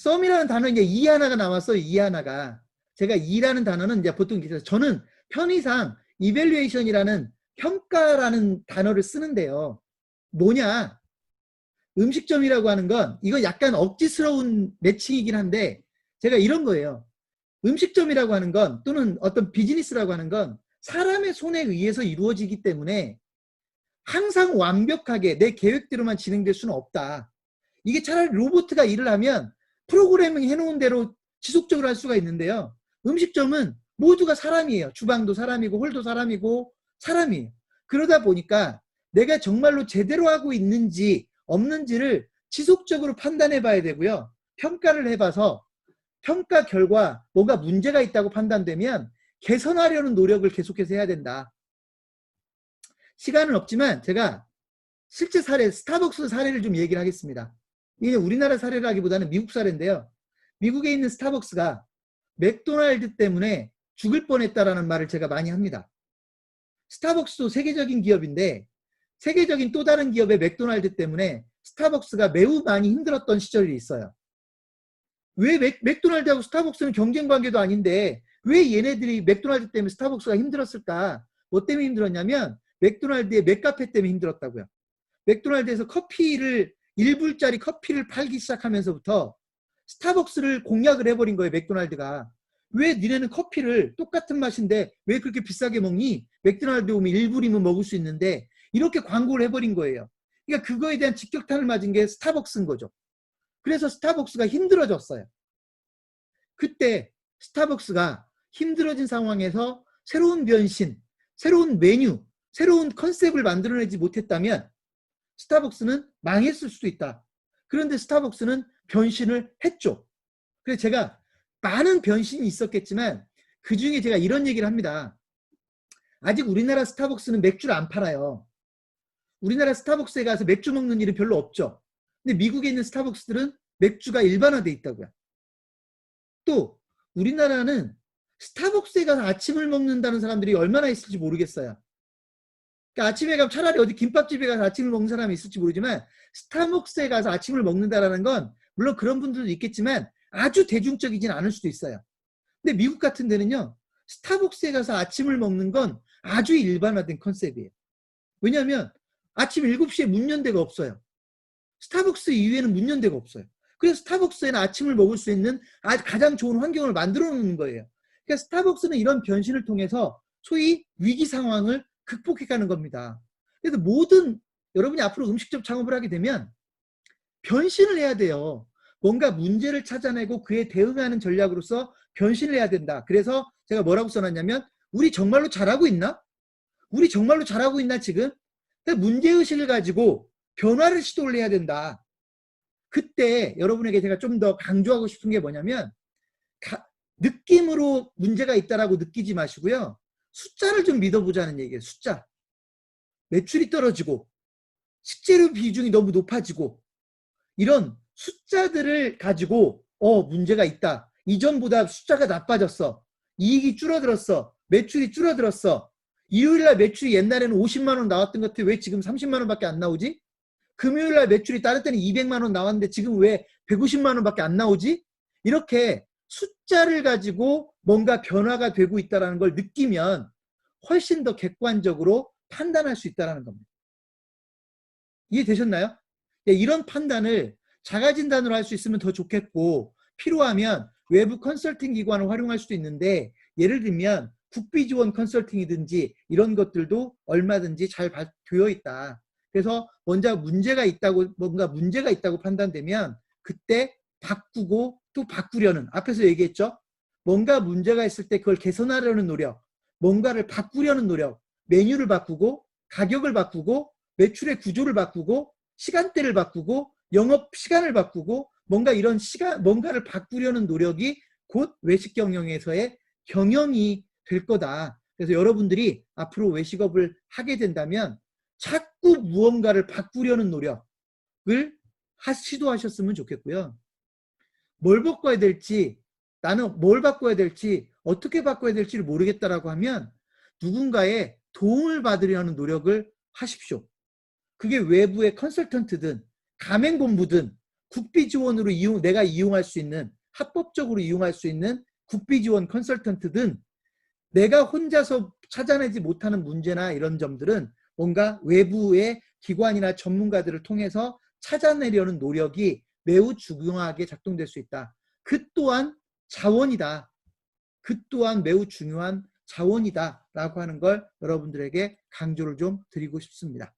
썸이라는 단어 이제 이 하나가 나왔어요. 이 하나가. 제가 이라는 단어는 이제 보통 저는 편의상 이밸류에이션이라는 평가라는 단어를 쓰는데요. 뭐냐? 음식점이라고 하는 건 이거 약간 억지스러운 매칭이긴 한데 제가 이런 거예요. 음식점이라고 하는 건 또는 어떤 비즈니스라고 하는 건 사람의 손에 의해서 이루어지기 때문에 항상 완벽하게 내 계획대로만 진행될 수는 없다. 이게 차라리 로봇가 일을 하면 프로그래밍 해놓은 대로 지속적으로 할 수가 있는데요. 음식점은 모두가 사람이에요. 주방도 사람이고 홀도 사람이고 사람이에요. 그러다 보니까 내가 정말로 제대로 하고 있는지 없는지를 지속적으로 판단해 봐야 되고요. 평가를 해봐서 평가 결과 뭔가 문제가 있다고 판단되면 개선하려는 노력을 계속해서 해야 된다. 시간은 없지만 제가 실제 사례, 스타벅스 사례를 좀 얘기를 하겠습니다. 이게 우리나라 사례라기보다는 미국 사례인데요. 미국에 있는 스타벅스가 맥도날드 때문에 죽을 뻔했다라는 말을 제가 많이 합니다. 스타벅스도 세계적인 기업인데 세계적인 또 다른 기업의 맥도날드 때문에 스타벅스가 매우 많이 힘들었던 시절이 있어요. 왜 맥도날드하고 스타벅스는 경쟁 관계도 아닌데 왜 얘네들이 맥도날드 때문에 스타벅스가 힘들었을까? 뭐 때문에 힘들었냐면 맥도날드의 맥카페 때문에 힘들었다고요. 맥도날드에서 커피를 1불짜리 커피를 팔기 시작하면서부터 스타벅스를 공략을 해버린 거예요. 맥도날드가. 왜 니네는 커피를 똑같은 맛인데 왜 그렇게 비싸게 먹니? 맥도날드 오면 1불이면 먹을 수 있는데 이렇게 광고를 해버린 거예요. 그러니까 그거에 대한 직격탄을 맞은 게 스타벅스인 거죠. 그래서 스타벅스가 힘들어졌어요. 그때 스타벅스가 힘들어진 상황에서 새로운 변신, 새로운 메뉴, 새로운 컨셉을 만들어내지 못했다면 스타벅스는 망했을 수도 있다. 그런데 스타벅스는 변신을 했죠. 그래서 제가 많은 변신이 있었겠지만 그중에 제가 이런 얘기를 합니다. 아직 우리나라 스타벅스는 맥주를 안 팔아요. 우리나라 스타벅스에 가서 맥주 먹는 일은 별로 없죠. 근데 미국에 있는 스타벅스들은 맥주가 일반화돼 있다고요. 또 우리나라는 스타벅스에 가서 아침을 먹는다는 사람들이 얼마나 있을지 모르겠어요. 그러니까 아침에 가면 차라리 어디 김밥집에 가서 아침을 먹는 사람이 있을지 모르지만 스타벅스에 가서 아침을 먹는다라는 건 물론 그런 분들도 있겠지만 아주 대중적이진 않을 수도 있어요. 근데 미국 같은 데는요. 스타벅스에 가서 아침을 먹는 건 아주 일반화된 컨셉이에요. 왜냐하면 아침 7시에 문 연 데가 없어요. 스타벅스 이후에는 문 연 데가 없어요. 그래서 스타벅스에는 아침을 먹을 수 있는 가장 좋은 환경을 만들어 놓는 거예요. 그러니까 스타벅스는 이런 변신을 통해서 소위 위기 상황을 극복해가는 겁니다. 그래서 여러분이 앞으로 음식점 창업을 하게 되면 변신을 해야 돼요. 뭔가 문제를 찾아내고 그에 대응하는 전략으로서 변신을 해야 된다. 그래서 제가 뭐라고 써놨냐면 우리 정말로 잘하고 있나? 우리 정말로 잘하고 있나 지금? 문제의식을 가지고 변화를 시도를 해야 된다. 그때 여러분에게 제가 좀 더 강조하고 싶은 게 뭐냐면 느낌으로 문제가 있다라고 느끼지 마시고요. 숫자를 좀 믿어보자는 얘기예요. 숫자. 매출이 떨어지고 식재료 비중이 너무 높아지고 이런 숫자들을 가지고 문제가 있다. 이전보다 숫자가 나빠졌어. 이익이 줄어들었어. 매출이 줄어들었어. 일요일날 매출이 옛날에는 50만 원 나왔던 것 같아. 왜 지금 30만 원밖에 안 나오지? 금요일날 매출이 다른 때는 200만 원 나왔는데 지금 왜 150만 원밖에 안 나오지? 이렇게 숫자를 가지고 뭔가 변화가 되고 있다는 걸 느끼면 훨씬 더 객관적으로 판단할 수 있다는 겁니다. 이해되셨나요? 이런 판단을 자가진단으로 할 수 있으면 더 좋겠고 필요하면 외부 컨설팅 기관을 활용할 수도 있는데 예를 들면 국비지원 컨설팅이든지 이런 것들도 얼마든지 잘 되어 있다. 그래서 먼저 뭔가 문제가 있다고 판단되면 그때 바꾸고 또 바꾸려는 앞에서 얘기했죠. 뭔가 문제가 있을 때 그걸 개선하려는 노력, 뭔가를 바꾸려는 노력, 메뉴를 바꾸고 가격을 바꾸고 매출의 구조를 바꾸고 시간대를 바꾸고 영업 시간을 바꾸고 뭔가를 바꾸려는 노력이 곧 외식 경영에서의 경영이 될 거다. 그래서 여러분들이 앞으로 외식업을 하게 된다면 자꾸 무언가를 바꾸려는 노력을 시도하셨으면 좋겠고요. 뭘 바꿔야 될지 나는 뭘 바꿔야 될지 어떻게 바꿔야 될지를 모르겠다라고 하면 누군가의 도움을 받으려는 노력을 하십시오. 그게 외부의 컨설턴트든 가맹본부든 국비 지원으로 내가 이용할 수 있는, 합법적으로 이용할 수 있는 국비 지원 컨설턴트든 내가 혼자서 찾아내지 못하는 문제나 이런 점들은 뭔가 외부의 기관이나 전문가들을 통해서 찾아내려는 노력이 매우 중요하게 작동될 수 있다. 그 또한 자원이다. 그 또한 매우 중요한 자원이다 라고 하는 걸 여러분들에게 강조를 좀 드리고 싶습니다.